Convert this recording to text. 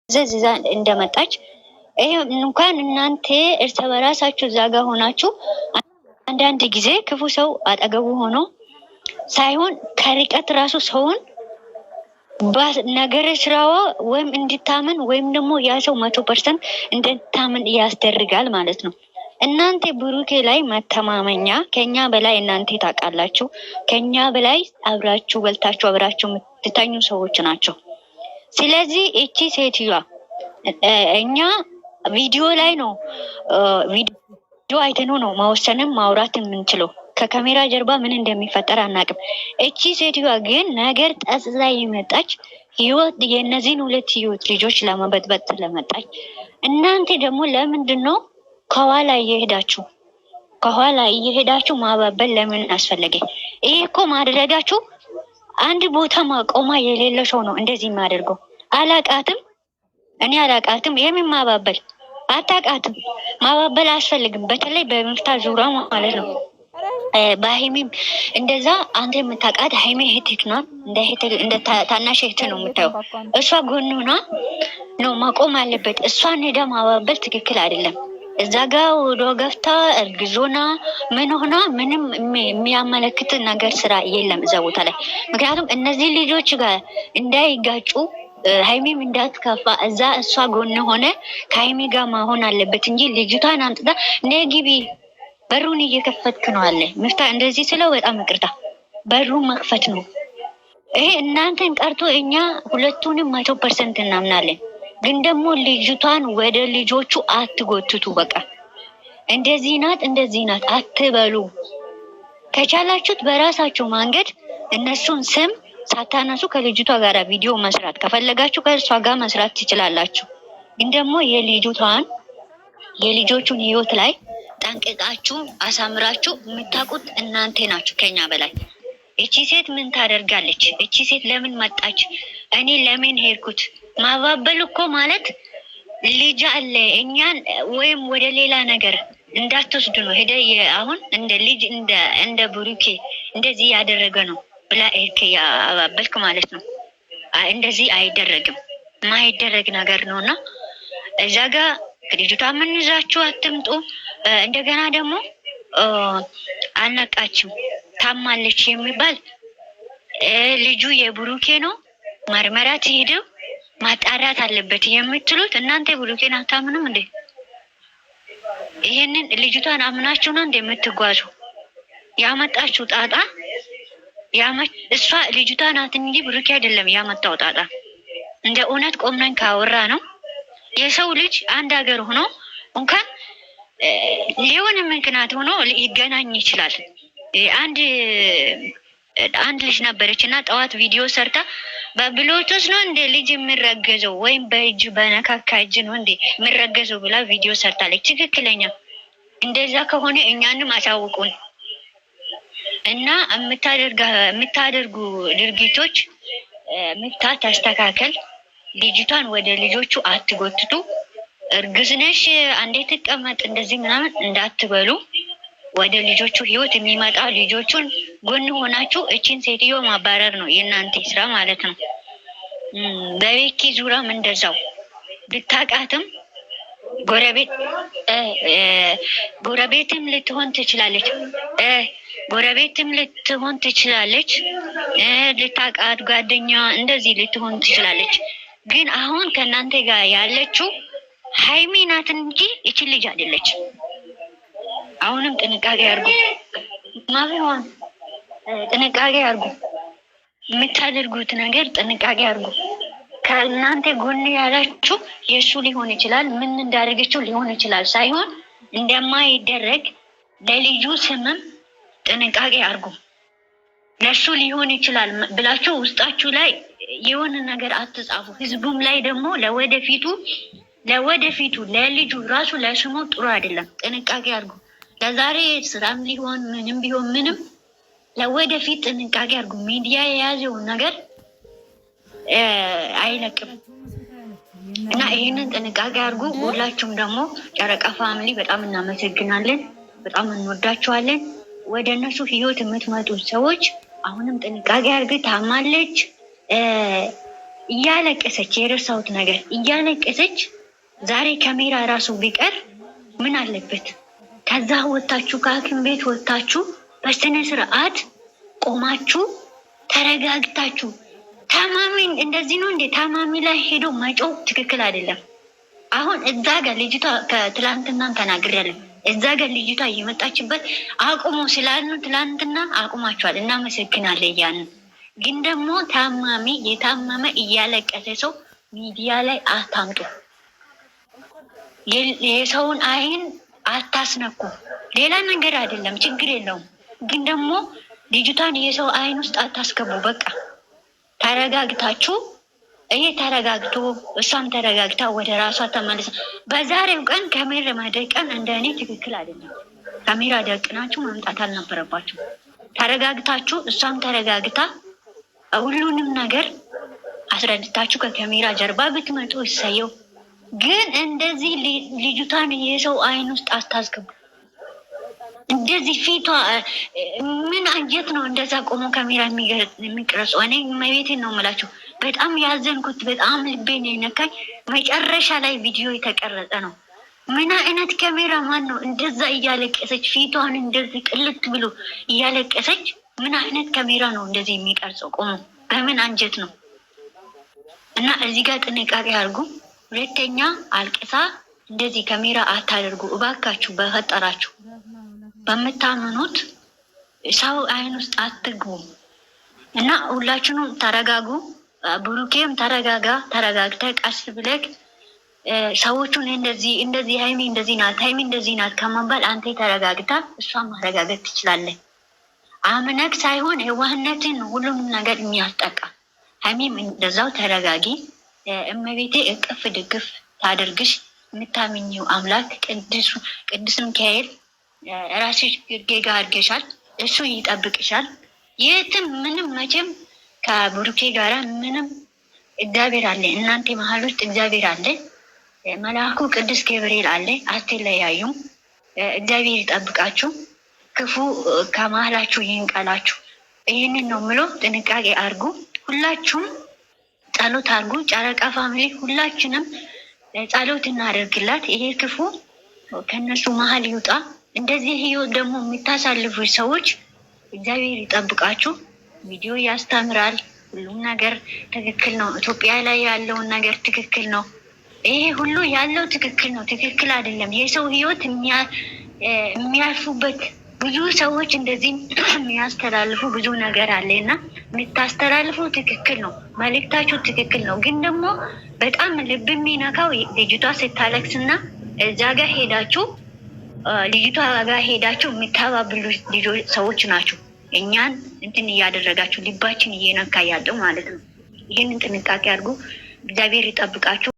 እዛ እንደመጣች ይሄ እንኳን እናንተ እርስ በራሳችሁ እዛ ጋር ሆናችሁ አንዳንድ ጊዜ ክፉ ሰው አጠገቡ ሆኖ ሳይሆን ከርቀት ራሱ ሰውን በነገር ስራዋ ወይም እንድታምን ወይም ደግሞ ያ ሰው 100% እንድታምን ያስደርጋል ማለት ነው። እናንተ ብሩኬ ላይ መተማመኛ ከኛ በላይ እናንተ ታውቃላችሁ። ከኛ በላይ አብራችሁ በልታችሁ አብራችሁ የምትተኙ ሰዎች ናቸው። ስለዚህ እቺ ሴትዮዋ እኛ ቪዲዮ ላይ ነው ቪዲዮ አይተነው ነው መወሰንም ማውራት የምንችለው። ከካሜራ ጀርባ ምን እንደሚፈጠር አናውቅም። እቺ ሴትዮዋ ግን ነገር ጠጽላ የመጣች ህይወት የእነዚህን ሁለት ህይወት ልጆች ለመበጥበጥ ስለመጣች እናንተ ደግሞ ለምንድን ነው ከኋላ እየሄዳችሁ ማባበል ለምን አስፈለገ? ይሄ እኮ ማድረጋችሁ አንድ ቦታ ማቆማ የሌለ ሰው ነው እንደዚህ የማደርገው። እኔ አላቃትም። የምን ማባበል አታቃትም። ማባበል አያስፈልግም። በተለይ በመፍታ ዙሪያ ማለት ነው። በሀይሚም እንደዛ አንተ የምታውቃት ሀይሚ እህትህ ናት። እንደ ታናሽ እህት ነው የምታየው። እሷ ጎን ሆና ነው ማቆም አለበት። እሷን ሄዳ ማባበል ትክክል አይደለም። እዛ ጋ ወደ ገፍታ እርግዞና ምን ሆና ምንም የሚያመለክት ነገር ስራ የለም እዛ ቦታ ላይ። ምክንያቱም እነዚህ ልጆች ጋር እንዳይጋጩ ሀይሚም እንዳትከፋ እዛ እሷ ጎን ሆነ ከሀይሚ ጋር መሆን አለበት እንጂ ልጅቷን አምጥታ ነግቢ በሩን እየከፈትክ ነው አለ ምፍታ። እንደዚህ ስለው በጣም ይቅርታ፣ በሩን መክፈት ነው ይሄ። እናንተን ቀርቶ እኛ ሁለቱንም 100% እናምናለን። ግን ደግሞ ልጅቷን ወደ ልጆቹ አትጎትቱ። በቃ እንደዚህ ናት አትበሉ። ከቻላችሁት በራሳችሁ መንገድ እነሱን ስም ሳታነሱ ከልጅቷ ጋር ቪዲዮ መስራት ከፈለጋችሁ ከእሷ ጋር መስራት ትችላላችሁ። ግን ደግሞ የልጆቹን ህይወት ላይ ጠንቅቃችሁ አሳምራችሁ የምታውቁት እናንተ ናችሁ ከኛ በላይ። እቺ ሴት ምን ታደርጋለች? እቺ ሴት ለምን መጣች? እኔ ለምን ሄድኩት? ማባበል እኮ ማለት ልጅ አለ እኛን ወይም ወደ ሌላ ነገር እንዳትወስዱ ነው። ሄደ አሁን እንደ ልጅ እንደ ብሩኬ እንደዚህ ያደረገ ነው ብላ ኤርክ ያባበልክ ማለት ነው። እንደዚህ አይደረግም፣ ማይደረግ ነገር ነው። እና እዛ ጋ ልጅቷ ምን ይዛችሁ አትምጡ። እንደገና ደግሞ አልነቃችም ታማለች የሚባል ልጁ የብሩኬ ነው መርመራ ትሄደው ማጣራት አለበት የምትሉት እናንተ ብሩኬን አታምኑም እንዴ? ይሄንን ልጅቷን አምናችሁ ነው እንደምትጓዙ ያመጣችሁ ጣጣ። እሷ ልጅቷ ናት እንጂ ብሩኬ አይደለም ያመጣው ጣጣ። እንደ እውነት ቆምነን ካወራ ነው የሰው ልጅ አንድ ሀገር ሆኖ እንኳን ሊሆን ምክንያት ሆኖ ሊገናኝ ይችላል። አንድ ልጅ ነበረች እና ጠዋት ቪዲዮ ሰርታ በብሎቱስ ነው እንደ ልጅ የሚረገዘው ወይም በእጅ በነካካ እጅ ነው እንደ የሚረገዘው ብላ ቪዲዮ ሰርታለች። ትክክለኛ እንደዛ ከሆነ እኛንም አሳውቁን እና የምታደርጉ ድርጊቶች ተስተካከል። ልጅቷን ወደ ልጆቹ አትጎትቱ። እርግዝነሽ አንዴ ትቀመጥ እንደዚህ ምናምን እንዳትበሉ። ወደ ልጆቹ ህይወት የሚመጣ ልጆቹን ጎን ሆናችሁ እቺን ሴትዮ ማባረር ነው የእናንተ ስራ ማለት ነው። በቤኪ ዙሪያም እንደዛው ብታቃትም ጎረቤትም ልትሆን ትችላለች። ልታቃት ጓደኛ እንደዚህ ልትሆን ትችላለች። ግን አሁን ከእናንተ ጋር ያለችው ሀይሚ ናት እንጂ እቺን ልጅ አይደለች። አሁንም ጥንቃቄ አድርጉ። ማቢሆን ጥንቃቄ አድርጉ። የምታደርጉት ነገር ጥንቃቄ አድርጉ። ከእናንተ ጎን ያላችሁ የእሱ ሊሆን ይችላል፣ ምን እንዳደረገችው ሊሆን ይችላል ሳይሆን እንደማይደረግ ለልጁ ስምም ጥንቃቄ አድርጉ። ለሱ ሊሆን ይችላል ብላችሁ ውስጣችሁ ላይ የሆነ ነገር አትጻፉ። ህዝቡም ላይ ደግሞ ለወደፊቱ ለልጁ ራሱ ለስሙ ጥሩ አይደለም። ጥንቃቄ አድርጉ። ለዛሬ ስራም ሊሆን ምንም ቢሆን ምንም ለወደፊት ጥንቃቄ አድርጉ። ሚዲያ የያዘውን ነገር አይለቅም እና ይህንን ጥንቃቄ አድርጉ። ሁላችሁም ደግሞ ጨረቃ ፋሚሊ በጣም እናመሰግናለን፣ በጣም እንወዳችኋለን። ወደ እነሱ ህይወት የምትመጡ ሰዎች አሁንም ጥንቃቄ አድርግ። ታማለች እያለቀሰች የረሳሁት ነገር እያለቀሰች ዛሬ ካሜራ ራሱ ቢቀር ምን አለበት? ከዛ ወጣችሁ ከሐኪም ቤት ወጣችሁ በስነ ስርዓት ቆማችሁ ተረጋግታችሁ ታማሚን እንደዚህ ነው እንዴ? ታማሚ ላይ ሄዶ መጮህ ትክክል አይደለም። አሁን እዛ ጋር ልጅቷ ከትላንትናም ተናግሬያለሁ። እዛ ጋር ልጅቷ እየመጣችበት አቁሙ ስላሉ ትላንትና አቁማችኋል፣ እናመሰግናለን እያልን ግን ደግሞ ታማሚ የታመመ እያለቀሰ ሰው ሚዲያ ላይ አታምጡ። የሰውን አይን አታስነኩ። ሌላ ነገር አይደለም፣ ችግር የለውም። ግን ደግሞ ልጅቷን የሰው አይን ውስጥ አታስገቡ። በቃ ተረጋግታችሁ ይሄ ተረጋግቶ እሷም ተረጋግታ ወደ ራሷ ተመልሳ። በዛሬው ቀን ካሜራ ማደቀን እንደኔ ትክክል አይደለም። ካሜራ ደቅናችሁ መምጣት አልነበረባችሁ። ተረጋግታችሁ እሷም ተረጋግታ ሁሉንም ነገር አስረድታችሁ ከካሜራ ጀርባ ብትመጡ ይሰየው። ግን እንደዚህ ልጅቷን የሰው አይን ውስጥ አታስገቡ። እንደዚህ ፊቷ ምን አንጀት ነው እንደዛ ቆሞ ካሜራ የሚቀርጹ? እኔ መቤቴን ነው የምላችሁ። በጣም ያዘንኩት፣ በጣም ልቤን የነካኝ መጨረሻ ላይ ቪዲዮ የተቀረጸ ነው። ምን አይነት ካሜራ ማን ነው እንደዛ እያለቀሰች ፊቷን እንደዚህ ቅልት ብሎ እያለቀሰች? ምን አይነት ካሜራ ነው እንደዚህ የሚቀርጸው? ቆሞ በምን አንጀት ነው? እና እዚህ ጋር ጥንቃቄ አድርጉ። ሁለተኛ አልቅሳ እንደዚህ ካሜራ አታደርጉ እባካችሁ። በፈጠራችሁ በምታምኑት ሰው አይን ውስጥ አትግቡ። እና ሁላችሁም ተረጋጉ። ብሩኬም ተረጋጋ። ተረጋግተ ቀስ ብለክ ሰዎቹን እንደዚህ ሃይሚ እንደዚህ ናት፣ ሃይሚ እንደዚህ ናት ከመባል አንተ ተረጋግታ እሷን ማረጋገጥ ትችላለህ። አምነክ ሳይሆን የዋህነትን ሁሉም ነገር የሚያስጠቃ። ሃይሚም እንደዛው ተረጋጊ። እመቤቴ እቅፍ ድግፍ ታደርግሽ። የምታምኚው አምላክ ቅዱስ ሚካኤል ራስሽ ግርጌ ጋር አድርገሻል። እሱ ይጠብቅሻል። የትም ምንም መቼም ከብሩኬ ጋራ ምንም እግዚአብሔር አለ። እናንተ መሀል ውስጥ እግዚአብሔር አለ። መልአኩ ቅዱስ ገብርኤል አለ። አትለያዩም። እግዚአብሔር ይጠብቃችሁ። ክፉ ከመሀላችሁ ይንቀላችሁ። ይህንን ነው ምሎ። ጥንቃቄ አድርጉ። ሁላችሁም ጸሎት አድርጉ። ጨረቃ ፋሚሊ ሁላችንም ጸሎት እናደርግላት። ይሄ ክፉ ከነሱ መሀል ይውጣ። እንደዚህ ህይወት ደግሞ የምታሳልፉ ሰዎች እግዚአብሔር ይጠብቃችሁ። ቪዲዮ ያስተምራል። ሁሉም ነገር ትክክል ነው። ኢትዮጵያ ላይ ያለውን ነገር ትክክል ነው። ይሄ ሁሉ ያለው ትክክል ነው። ትክክል አይደለም የሰው ህይወት የሚያልፉበት ብዙ ሰዎች እንደዚህ የሚያስተላልፉ ብዙ ነገር አለ እና የምታስተላልፉ ትክክል ነው። መልእክታችሁ ትክክል ነው። ግን ደግሞ በጣም ልብ የሚነካው ልጅቷ ስታለቅስና እዛ ጋር ሄዳችሁ ልጅቷ ጋር ሄዳችሁ የሚታባብሉ ሰዎች ናቸው። እኛን እንትን እያደረጋችሁ ልባችን እየነካ ያለው ማለት ነው። ይህንን ጥንቃቄ አድርጉ። እግዚአብሔር ይጠብቃችሁ።